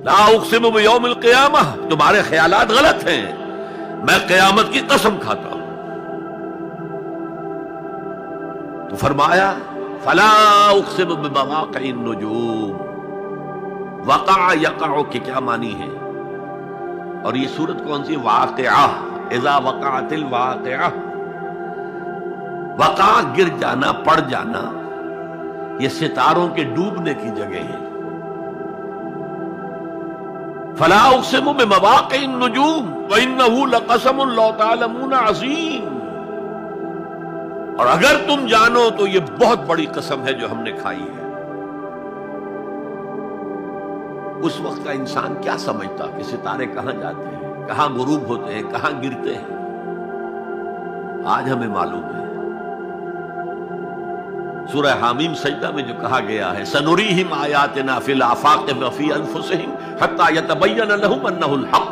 لا اقسم بیوم القیامہ، تمہارے خیالات غلط ہیں، میں قیامت کی قسم کھاتا ہوں۔ تو فرمایا فلا اقسم بمواقع النجوم، وقع یقع کے کیا معنی ہے؟ اور یہ سورت کون سی؟ واقعہ، اذا وقعت الواقعہ، وقع گر جانا، پڑ جانا، یہ ستاروں کے ڈوبنے کی جگہ ہے۔ فلا اقسم بمواقع النجوم وانه لقسم لو تعلمون عظیم، اور اگر تم جانو تو یہ بہت بڑی قسم ہے جو ہم نے کھائی ہے۔ اس وقت کا انسان کیا سمجھتا کہ ستارے کہاں جاتے ہیں، کہاں غروب ہوتے ہیں، کہاں گرتے ہیں؟ آج ہمیں معلوم ہے۔ سورہ حامیم سجدہ میں جو کہا گیا ہے سنریہم آیاتنا فی الآفاق وفی انفسہم حتی یتبین لہم انہ الحق،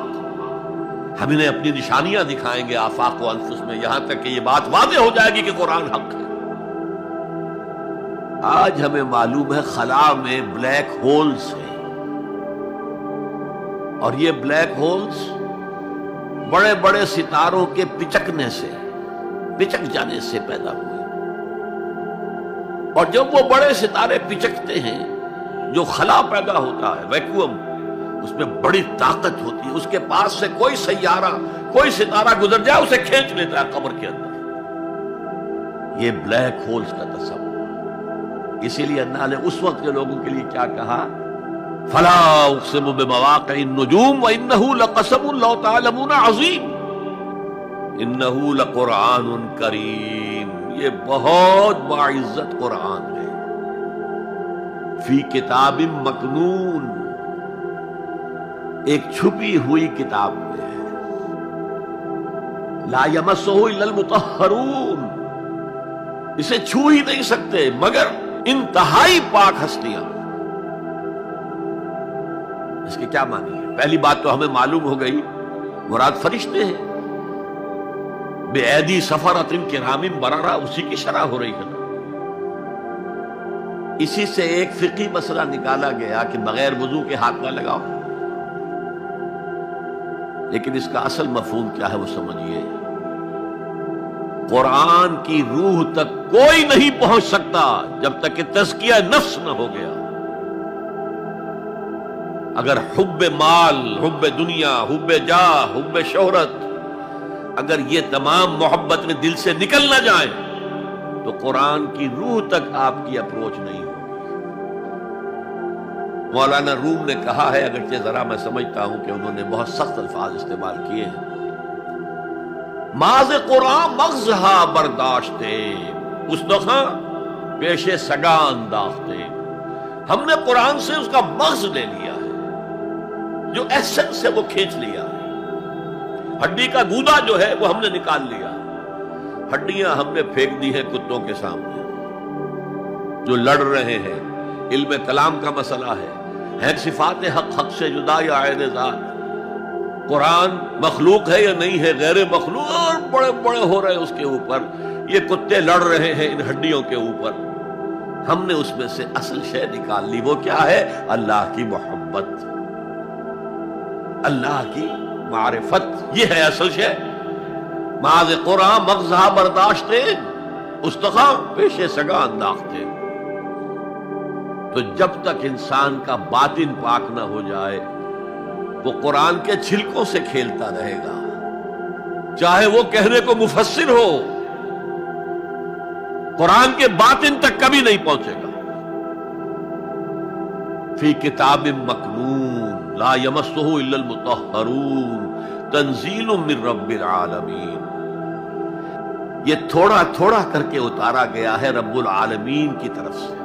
ہم انہیں اپنی نشانیاں دکھائیں گے آفاق و انفس میں، یہاں تک کہ یہ بات واضح ہو جائے گی کہ قرآن حق ہے۔ آج ہمیں معلوم ہے خلا میں بلیک ہولز ہیں، اور یہ بلیک ہولز بڑے بڑے ستاروں کے پچکنے سے، پچک جانے سے پیدا ہوئے، اور جب وہ بڑے ستارے پچکتے ہیں، جو خلا پیدا ہوتا ہے، ویکیوم، اس میں بڑی طاقت ہوتی ہے، اس کے پاس سے کوئی سیارہ، کوئی ستارہ گزر جائے اسے کھینچ لیتا ہے قبر کے اندر۔ یہ بلیک ہولز کا تصور۔ اسی لیے اللہ نے اس وقت کے لوگوں کے لیے کیا کہا؟ فلا اقسم بمواقع النجوم وانه لقسم لو تعلمون عظیم، انه لقرآن کریم، یہ بہت باعزت قرآن ہے، فی کتاب مکنون، ایک چھپی ہوئی کتاب میں ہے، لا یمسہ الا المطہرون، اسے چھو ہی نہیں سکتے مگر انتہائی پاک ہستیاں۔ اس کے کیا معنی ہے؟ پہلی بات تو ہمیں معلوم ہو گئی، مراد فرشتے ہیں، بے ایدی سفرۃ کرام بررہ، اسی کی شرح ہو رہی ہے۔ اسی سے ایک فقہی مسئلہ نکالا گیا کہ بغیر وضو کے ہاتھ نہ لگاؤ، لیکن اس کا اصل مفہوم کیا ہے وہ سمجھیے۔ قرآن کی روح تک کوئی نہیں پہنچ سکتا جب تک کہ تزکیہ نفس نہ ہو گیا۔ اگر حب مال، حب دنیا، حب جاہ، حب شہرت، اگر یہ تمام محبت میں دل سے نکل نہ جائیں تو قرآن کی روح تک آپ کی اپروچ نہیں ہوگی۔ مولانا روم نے کہا ہے، اگرچہ ذرا میں سمجھتا ہوں کہ انہوں نے بہت سخت الفاظ استعمال کیے ہیں، ماز قرآن مغزہا برداشتے استخاں پیش سگا انداختے، ہم نے قرآن سے اس کا مغز لے لیا ہے، جو ایسنس ہے وہ کھینچ لیا ہے، ہڈی کا گودا جو ہے وہ ہم نے نکال لیا، ہڈیاں ہم نے پھینک دی ہیں کتوں کے سامنے جو لڑ رہے ہیں۔ علم کلام کا مسئلہ ہے صفات حق حق سے جدا یا عین ذات، قرآن مخلوق ہے یا نہیں ہے، غیر مخلوق، اور بڑے بڑے ہو رہے ہیں اس کے اوپر، یہ کتے لڑ رہے ہیں ان ہڈیوں کے اوپر۔ ہم نے اس میں سے اصل شے نکال لی، وہ کیا ہے؟ اللہ کی محبت، اللہ کی معرفت، یہ ہے اصل شے۔ ماذ قرآن مغزہ برداشتے استخاں پیش سگا انداختے۔ تو جب تک انسان کا باطن پاک نہ ہو جائے وہ قرآن کے چھلکوں سے کھیلتا رہے گا، چاہے وہ کہنے کو مفسر ہو، قرآن کے باطن تک کبھی نہیں پہنچے گا۔ فی کتاب مکنون لا یمسہ الا المطہرون تنزیل من رب العالمین، یہ تھوڑا تھوڑا کر کے اتارا گیا ہے رب العالمین کی طرف سے۔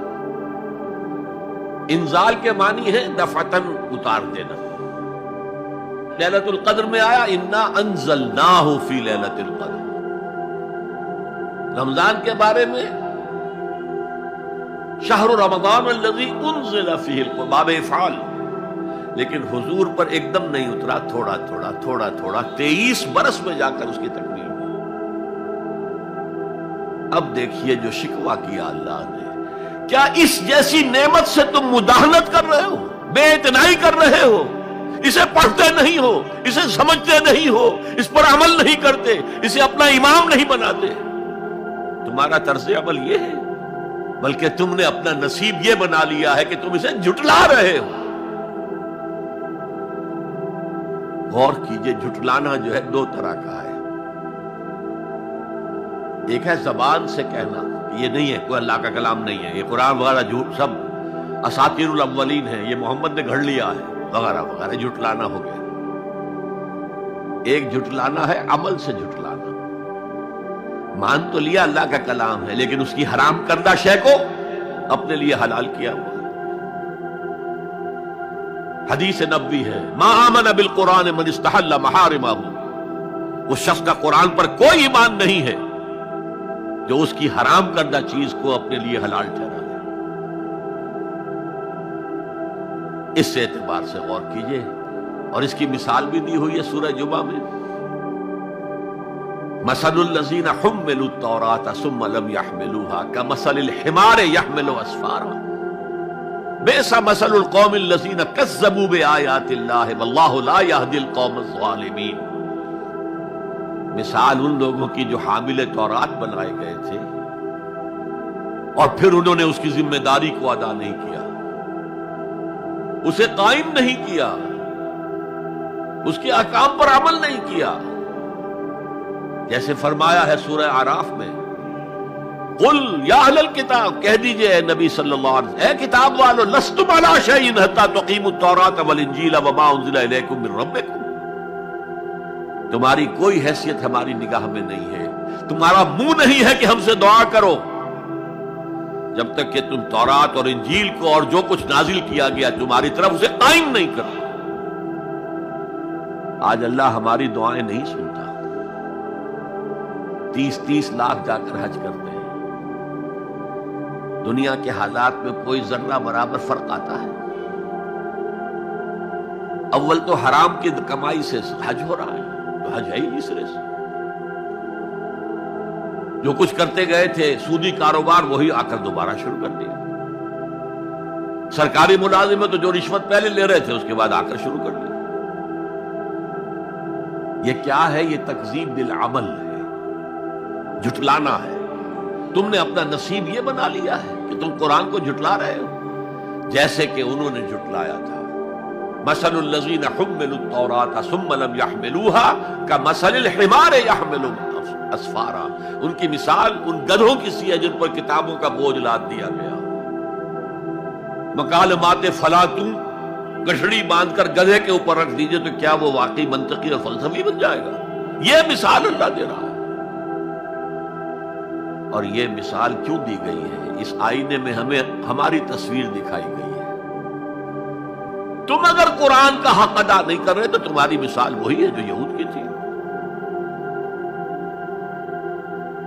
انزال کے معنی ہے دفعتاً اتار دینا۔ لیلۃ القدر میں آیا انا انزلناہ فی لیلۃ القدر، رمضان کے بارے میں شہر رمضان الذی انزل فیہ القرآن، باب افعال، لیکن حضور پر ایک دم نہیں اترا، تھوڑا تھوڑا تھوڑا تھوڑا 23 برس میں جا کر اس کی تکمیل ہوئی۔ اب دیکھیے جو شکوہ کیا اللہ نے، کیا اس جیسی نعمت سے تم مداہنت کر رہے ہو؟ بے اتنائی کر رہے ہو، اسے پڑھتے نہیں ہو، اسے سمجھتے نہیں ہو، اس پر عمل نہیں کرتے، اسے اپنا امام نہیں بناتے، تمہارا طرز عمل یہ ہے، بلکہ تم نے اپنا نصیب یہ بنا لیا ہے کہ تم اسے جھٹلا رہے ہو۔ غور کیجئے، جھٹلانا جو ہے دو طرح کا ہے۔ ایک ہے زبان سے کہنا یہ نہیں ہے، کوئی اللہ کا کلام نہیں ہے، یہ قرآن وغیرہ جھوٹ سب اساطیر الاولین ہے، یہ محمد نے گھڑ لیا ہے وغیرہ وغیرہ، جھٹلانا ہو گیا۔ ایک جھٹلانا ہے عمل سے جھٹلانا، مان تو لیا اللہ کا کلام ہے لیکن اس کی حرام کردہ شے کو اپنے لیے حلال کیا ہوا۔ حدیث نبوی ہے، ما آمن بالقرآن من استحل محارمہ، اس شخص کا قرآن پر کوئی ایمان نہیں ہے جو اس کی حرام کردہ چیز کو اپنے لیے حلال ٹھہرا دے۔ اس سے اعتبار سے غور کیجئے، اور اس کی مثال بھی دی ہوئی ہے سورہ جمعہ میں، مثل الذین حملوا التوراۃ ثم لم يحملوها كمثل الحمار يحمل اسفارا بئس مثل القوم الذین کذبوا بآیات اللہ واللہ لا يهدی القوم الظالمین۔ مثال ان لوگوں کی جو حامل تورات بنائے گئے تھے اور پھر انہوں نے اس کی ذمہ داری کو ادا نہیں کیا، اسے قائم نہیں کیا، اس کے احکام پر عمل نہیں کیا۔ جیسے فرمایا ہے سورہ اعراف میں، قل یا اہل الکتاب، کہہ دیجئے اے نبی صلی اللہ علیہ وسلم، اے کتاب والو، لستم علی شیء حتی تقیموا التوراۃ والانجیل وما انزل الیکم من ربکم، تمہاری کوئی حیثیت ہماری نگاہ میں نہیں ہے، تمہارا منہ نہیں ہے کہ ہم سے دعا کرو جب تک کہ تم تورات اور انجیل کو اور جو کچھ نازل کیا گیا تمہاری طرف اسے قائم نہیں کرو۔ آج اللہ ہماری دعائیں نہیں سنتا، 30 لاکھ جا کر حج کرتے ہیں، دنیا کے حالات میں کوئی ذرہ برابر فرق آتا ہے؟ اول تو حرام کی کمائی سے حج ہو رہا ہے، تو حج ہے ہی نہیں سرے سے۔ جو کچھ کرتے گئے تھے سودی کاروبار وہی آ کر دوبارہ شروع کر دیا، سرکاری ملازم میں تو جو رشوت پہلے لے رہے تھے اس کے بعد آ کر شروع کر دیا۔ یہ کیا ہے؟ یہ تکذیب بالعمل ہے، جھٹلانا ہے۔ تم نے اپنا نصیب یہ بنا لیا ہے کہ تم قرآن کو جھٹلا رہے ہو جیسے کہ انہوں نے جھٹلایا تھا۔ مثل الذین حملوا التوراۃ ثم لم يحملوها كمثل الحمار يحمل اسفارا، ان کی مثال ان گدھوں کی سی ہے جن پر کتابوں کا بوجھ لاد دیا گیا۔ مکالمات فلاطوں، گٹھڑی باندھ کر گدھے کے اوپر رکھ دیجئے تو کیا وہ واقعی منطقی اور فلسفی بن جائے گا؟ یہ مثال اللہ دے رہا ہے۔ اور یہ مثال کیوں دی گئی ہے؟ اس آئینے میں ہمیں ہماری تصویر دکھائی گئی ہے۔ تم اگر قرآن کا حق ادا نہیں کر رہے تو تمہاری مثال وہی ہے جو یہود کی تھی۔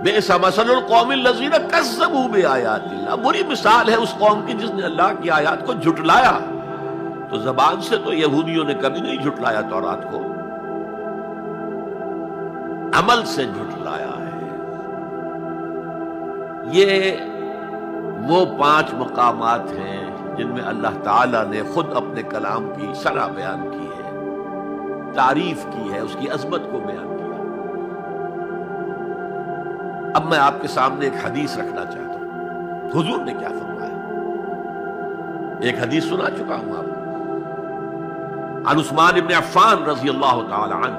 بئس مثل القوم الذین کذبوا بآیات اللہ، بری مثال ہے اس قوم کی جس نے اللہ کی آیات کو جھٹلایا۔ تو زبان سے تو یہودیوں نے کبھی نہیں جھٹلایا تورات کو، عمل سے جھٹلایا ہے۔ یہ وہ 5 مقامات ہیں جن میں اللہ تعالیٰ نے خود اپنے کلام کی ثنا بیان کی ہے، تعریف کی ہے، اس کی عظمت کو بیان کیا۔ اب میں آپ کے سامنے ایک حدیث رکھنا چاہتا ہوں، حضور نے کیا فرمایا۔ ایک حدیث سنا چکا ہوں آپ کو، عن عثمان بن عفان رضی اللہ تعالی عنہ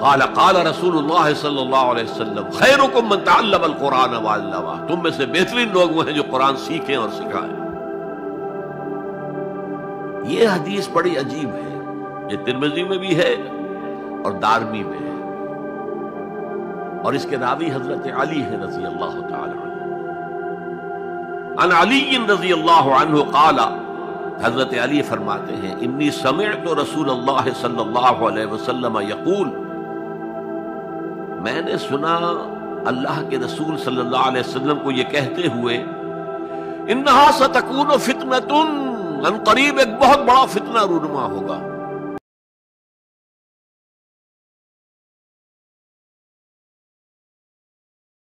قال قال رسول اللہ صلی اللہ علیہ وسلم خیرکم من تعلم القرآن وعلمہ، تم میں سے بہترین لوگ وہ ہیں جو قرآن سیکھیں اور سکھائیں۔ یہ حدیث بڑی عجیب ہے، یہ ترمذی میں بھی ہے اور دارمی میں ہے، اور اس کے راوی حضرت علی ہے رضی اللہ تعالی عنہ۔ عن علی رضی اللہ عنہ قال، حضرت علی فرماتے ہیں انی سمعت رسول اللہ صلی اللہ علیہ وسلم یقول، میں نے سنا اللہ کے رسول صلی اللہ علیہ وسلم کو یہ کہتے ہوئے، انہا ستکون فتنۃ، ان قریب ایک بہت بڑا فتنہ رونما ہوگا،